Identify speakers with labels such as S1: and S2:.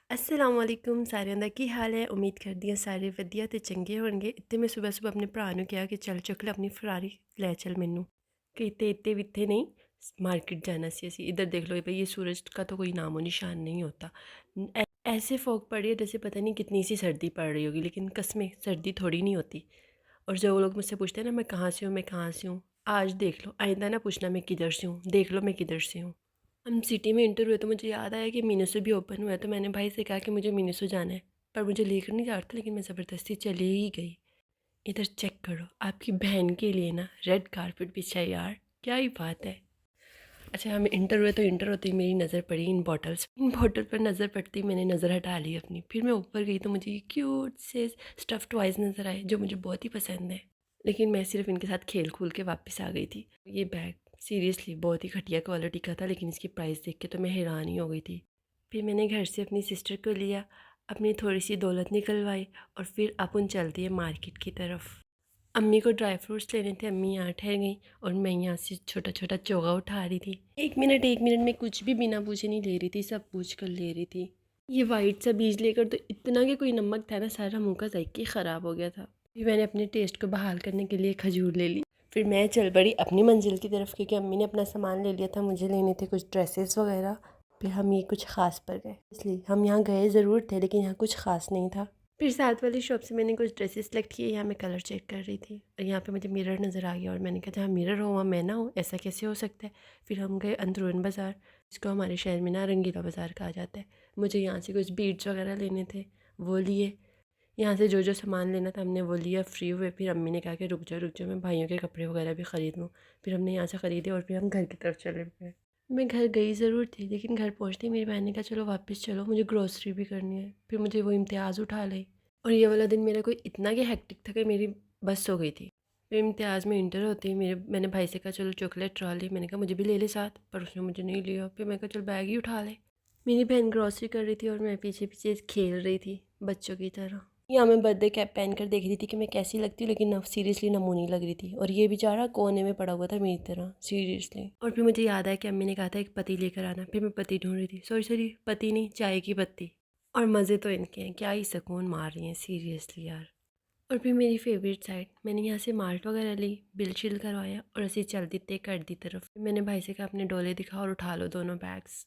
S1: अस्सलाम वालेकुम सारिਆਂ ਦਾ ਕੀ ਹਾਲ ਹੈ। ਉਮੀਦ ਕਰਦੀ ਹਾਂ ਸਾਰੇ ਵਧੀਆ ਤੇ ਚੰਗੇ ਹੋਣਗੇ। ਇੱਥੇ ਮੈਂ ਸਵੇਰ ਸਵੇਰ ਆਪਣੇ ਭਰਾ ਨੂੰ ਕਿਹਾ ਕਿ ਚੱਲ ਚੁੱਕ ਲੈ ਆਪਣੀ ਫਰਾਰੀ ਲੈ ਚੱਲ ਮੈਨੂੰ ਕਿਤੇ ਇੱਥੇ ਵਿਥੇ नहीं मार्केट जाना सी ਅਸੀਂ इधर देख लो भाई ये सूरज का तो कोई नामो निशान नहीं होता। ऐसे फॉग पड़ी है जैसे पता नहीं कितनी सी सर्दी पड़ रही होगी, लेकिन कसमें सर्दी थोड़ी नहीं होती। और जो लोग मुझसे पूछते हैं ना मैं कहाँ से हूँ मैं कहाँ से हूँ, आज देख लो, आइंदा ना पूछना मैं किधर से हूँ, देख लो मैं किधर से हूँ। हम सिटी में इंटर हुए तो मुझे याद आया कि मीनूसो भी ओपन हुआ है, तो मैंने भाई से कहा कि मुझे मीनूसो जाना है, पर मुझे लेकर नहीं जा रहा था, लेकिन मैं ज़बरदस्ती चली ही गई। इधर चेक करो, आपकी बहन के लिए ना रेड कारपेट बिछा है यार, क्या ही बात है। अच्छा हम इंटर हुए तो इंटर होते ही मेरी नज़र पड़ी इन बॉटल पर नज़र पड़ती ही मैंने नज़र हटा ली अपनी। फिर मैं ऊपर गई तो मुझे ये क्यूट से स्टफ़ टॉयज़ नज़र आए जो मुझे बहुत ही पसंद है, लेकिन मैं सिर्फ इनके साथ खेल खूल के वापस आ गई थी। ये बैग सीरियसली बहुत ही घटिया क्वालिटी का था, लेकिन इसकी प्राइस देख के तो मैं हैरान ही हो गई थी। फिर मैंने घर से अपनी सिस्टर को लिया, अपनी थोड़ी सी दौलत निकलवाई और फिर अपन चल दिए मार्केट की तरफ। अम्मी को ड्राई फ्रूट्स लेने थे, अम्मी यहाँ ठहर गई और मैं यहाँ से छोटा छोटा चोगा उठा रही थी। एक मिनट में कुछ भी बिना पूछे नहीं ले रही थी, सब पूछ कर ले रही थी। ये वाइट सा बीज लेकर तो इतना कि कोई नमक था ना, सारा मुँह का जायका ख़राब हो गया था। फिर मैंने अपने टेस्ट को बहाल करने के लिए खजूर ले ली। फिर मैं चल पड़ी अपनी मंजिल की तरफ, क्योंकि अम्मी ने अपना सामान ले लिया था, मुझे लेने थे कुछ ड्रेसेस वगैरह। फिर हम ये कुछ ख़ास पर गए, इसलिए हम यहाँ गए ज़रूर थे लेकिन यहाँ कुछ ख़ास नहीं था। फिर साथ वाली शॉप से मैंने कुछ ड्रेसेस सेलेक्ट किए, यहाँ मैं कलर चेक कर रही थी और यहाँ पे मुझे मिरर नज़र आ गया और मैंने कहा जहाँ मिरर हो वहाँ मैं ना हूँ, ऐसा कैसे हो सकता है। फिर हम गए अंदरून बाज़ार, जिसको हमारे शहर में ना रंगीला बाज़ार कहा जाता है। मुझे यहाँ से कुछ बीड्स वगैरह लेने थे, वो लिए। यहाँ से जो जो सामान लेना था हमने वो लिया फ्री हुए। फिर अम्मी ने कहा कि रुक जाओ मैं भाइयों के कपड़े वगैरह भी ख़रीद लूँ। फिर हमने यहाँ से ख़रीदे और फिर हम घर की तरफ चले गए। मैं घर गई ज़रूर थी, लेकिन घर पहुँचते ही मेरी बहन ने कहा चलो वापस चलो, मुझे ग्रोसरी भी करनी है। फिर मुझे वो इम्तियाज़ उठा ली और ये वाला दिन मेरा कोई इतना कि हेक्टिक था कि मेरी बस हो गई थी। फिर इम्तियाज़ में इंटर होते ही मैंने भाई से कहा चलो चॉकलेट ट्रॉली, मैंने कहा मुझे भी ले ले साथ, पर उसने मुझे नहीं लिया। फिर मैं कहा चल बैग ही उठा ले। मेरी बहन ग्रॉसरी कर रही थी और मैं पीछे पीछे खेल रही थी बच्चों की तरह। यहाँ मैं बर्थडे कैप पहन कर देख रही थी कि मैं कैसी लगती हूँ, लेकिन सीरियसली नमूनी लग रही थी और ये बेचारा कोने में पड़ा हुआ था मेरी तरह सीरियसली। और फिर मुझे याद आया कि अम्मी ने कहा था एक पति लेकर आना, फिर मैं पति ढूंढ रही थी, सॉरी पति नहीं, चाय की पत्ती। और मज़े तो इनके हैं, क्या ही सुकून मार रही हैं सीरियसली यार। और फिर मेरी फेवरेट साइड, मैंने यहाँ से माल्ट वगैरह ली, बिल शिल करवाया और ऐसे चल दी ते कर दी तरफ। मैंने भाई से कहा अपने डोले दिखा और उठा लो दोनों बैग्स।